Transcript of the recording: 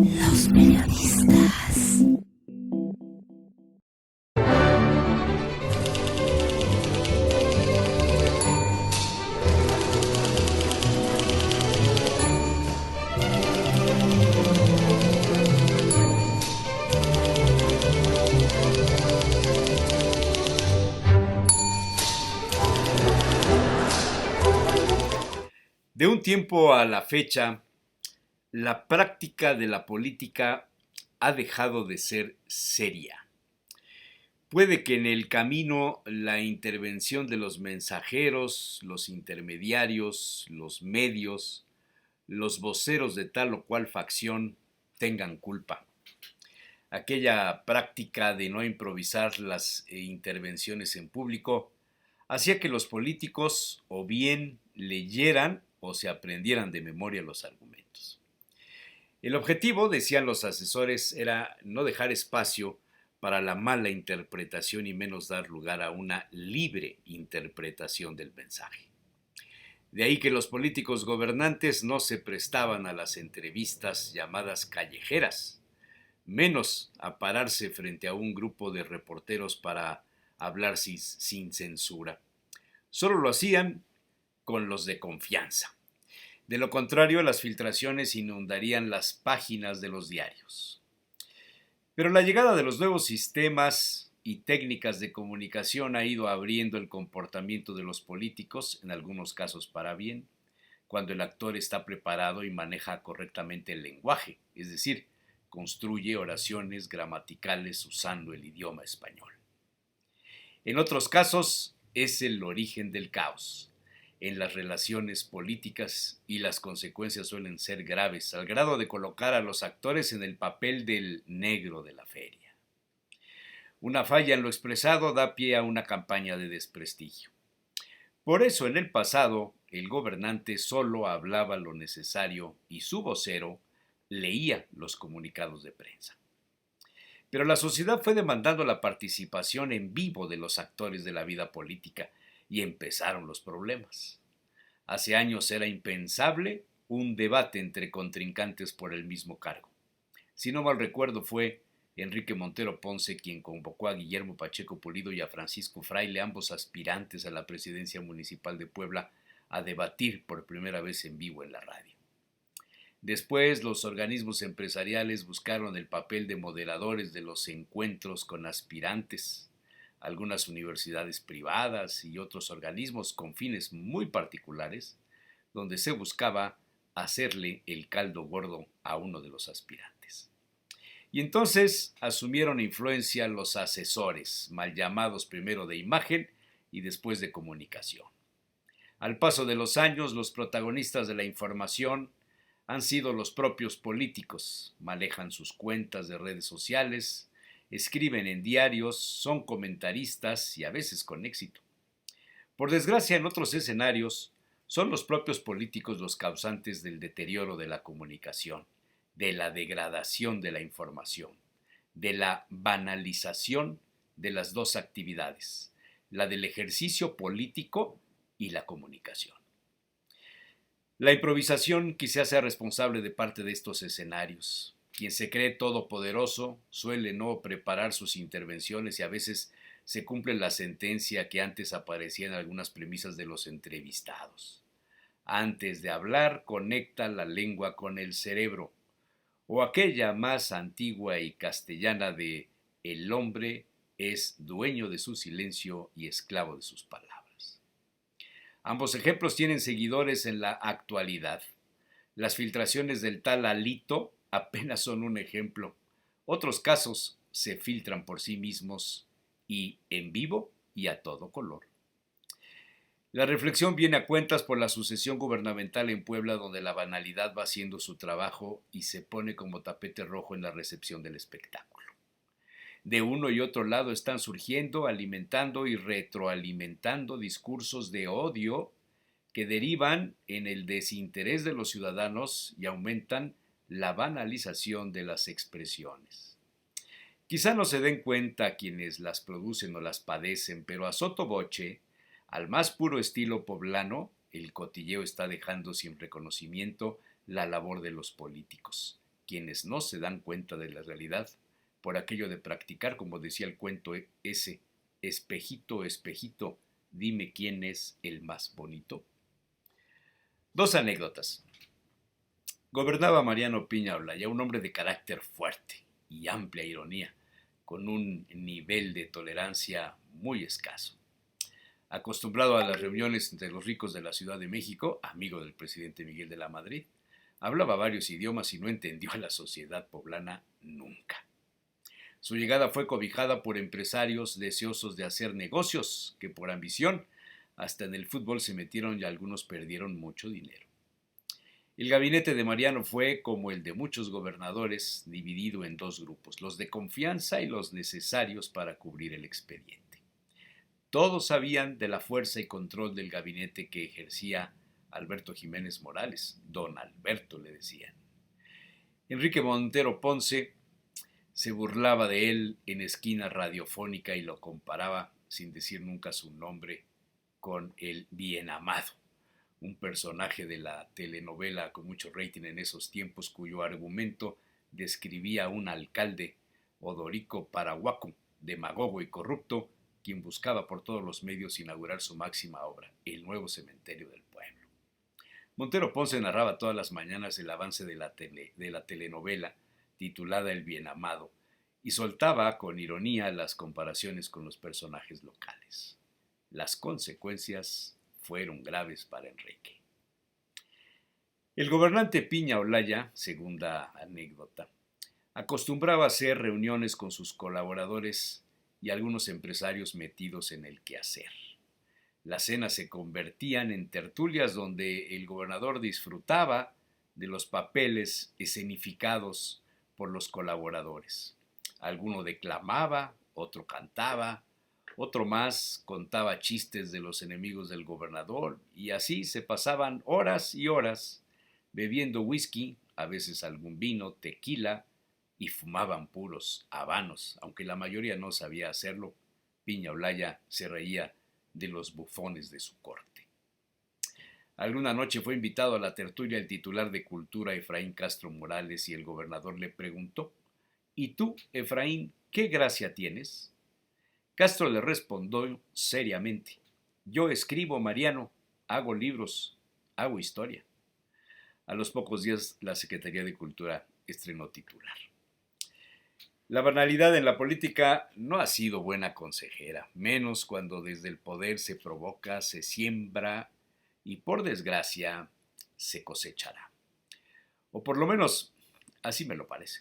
Los periodistas. De un tiempo a la fecha, la práctica de la política ha dejado de ser seria. Puede que en el camino la intervención de los mensajeros, los intermediarios, los medios, los voceros de tal o cual facción tengan culpa. Aquella práctica de no improvisar las intervenciones en público hacía que los políticos o bien leyeran o se aprendieran de memoria los argumentos. El objetivo, decían los asesores, era no dejar espacio para la mala interpretación y menos dar lugar a una libre interpretación del mensaje. De ahí que los políticos gobernantes no se prestaban a las entrevistas llamadas callejeras, menos a pararse frente a un grupo de reporteros para hablar sin censura. Solo lo hacían con los de confianza. De lo contrario, las filtraciones inundarían las páginas de los diarios. Pero la llegada de los nuevos sistemas y técnicas de comunicación ha ido abriendo el comportamiento de los políticos, en algunos casos para bien, cuando el actor está preparado y maneja correctamente el lenguaje, es decir, construye oraciones gramaticales usando el idioma español. En otros casos, es el origen del caos en las relaciones políticas y las consecuencias suelen ser graves, al grado de colocar a los actores en el papel del negro de la feria. Una falla en lo expresado da pie a una campaña de desprestigio. Por eso, en el pasado, el gobernante solo hablaba lo necesario y su vocero leía los comunicados de prensa. Pero la sociedad fue demandando la participación en vivo de los actores de la vida política y empezaron los problemas. Hace años era impensable un debate entre contrincantes por el mismo cargo. Si no mal recuerdo, fue Enrique Montero Ponce quien convocó a Guillermo Pacheco Pulido y a Francisco Fraile, ambos aspirantes a la presidencia municipal de Puebla, a debatir por primera vez en vivo en la radio. Después, los organismos empresariales buscaron el papel de moderadores de los encuentros con aspirantes. Algunas universidades privadas y otros organismos con fines muy particulares, donde se buscaba hacerle el caldo gordo a uno de los aspirantes. Y entonces asumieron influencia los asesores, mal llamados primero de imagen y después de comunicación. Al paso de los años, los protagonistas de la información han sido los propios políticos, manejan sus cuentas de redes sociales, escriben en diarios, son comentaristas y a veces con éxito. Por desgracia, en otros escenarios, son los propios políticos los causantes del deterioro de la comunicación, de la degradación de la información, de la banalización de las dos actividades, la del ejercicio político y la comunicación. La improvisación quizás sea responsable de parte de estos escenarios. Quien se cree todopoderoso suele no preparar sus intervenciones y a veces se cumple la sentencia que antes aparecía en algunas premisas de los entrevistados. Antes de hablar, conecta la lengua con el cerebro, o aquella más antigua y castellana de el hombre es dueño de su silencio y esclavo de sus palabras. Ambos ejemplos tienen seguidores en la actualidad. Las filtraciones del tal Alito apenas son un ejemplo. Otros casos se filtran por sí mismos y en vivo y a todo color. La reflexión viene a cuentas por la sucesión gubernamental en Puebla, donde la banalidad va haciendo su trabajo y se pone como tapete rojo en la recepción del espectáculo. De uno y otro lado están surgiendo, alimentando y retroalimentando discursos de odio que derivan en el desinterés de los ciudadanos y aumentan la banalización de las expresiones. Quizá no se den cuenta quienes las producen o las padecen, pero a sotto voce, al más puro estilo poblano, el cotilleo está dejando sin reconocimiento la labor de los políticos, quienes no se dan cuenta de la realidad por aquello de practicar, como decía el cuento ese, espejito, espejito, dime quién es el más bonito. Dos anécdotas. Gobernaba Mariano Piña Olaya, un hombre de carácter fuerte y amplia ironía, con un nivel de tolerancia muy escaso. Acostumbrado a las reuniones entre los ricos de la Ciudad de México, amigo del presidente Miguel de la Madrid, hablaba varios idiomas y no entendió a la sociedad poblana nunca. Su llegada fue cobijada por empresarios deseosos de hacer negocios, que por ambición hasta en el fútbol se metieron y algunos perdieron mucho dinero. El gabinete de Mariano fue, como el de muchos gobernadores, dividido en dos grupos, los de confianza y los necesarios para cubrir el expediente. Todos sabían de la fuerza y control del gabinete que ejercía Alberto Jiménez Morales, don Alberto le decían. Enrique Montero Ponce se burlaba de él en esquina radiofónica y lo comparaba, sin decir nunca su nombre, con el bien amado, un personaje de la telenovela con mucho rating en esos tiempos, cuyo argumento describía a un alcalde, Odorico Parahuaco, demagogo y corrupto, quien buscaba por todos los medios inaugurar su máxima obra, el nuevo cementerio del pueblo. Montero Ponce narraba todas las mañanas el avance de la telenovela titulada El bien amado, y soltaba con ironía las comparaciones con los personajes locales. Las consecuencias fueron graves para Enrique. El gobernante Piña Olaya, segunda anécdota, acostumbraba a hacer reuniones con sus colaboradores y algunos empresarios metidos en el quehacer. Las cenas se convertían en tertulias donde el gobernador disfrutaba de los papeles escenificados por los colaboradores. Alguno declamaba, otro cantaba, otro más contaba chistes de los enemigos del gobernador y así se pasaban horas y horas bebiendo whisky, a veces algún vino, tequila, y fumaban puros habanos, aunque la mayoría no sabía hacerlo. Piña Olaya se reía de los bufones de su corte. Alguna noche fue invitado a la tertulia el titular de Cultura, Efraín Castro Morales, y el gobernador le preguntó: ¿Y tú, Efraín, qué gracia tienes? Castro le respondió seriamente: yo escribo, Mariano, hago libros, hago historia. A los pocos días la Secretaría de Cultura estrenó titular. La banalidad en la política no ha sido buena consejera, menos cuando desde el poder se provoca, se siembra y por desgracia se cosechará. O por lo menos así me lo parece.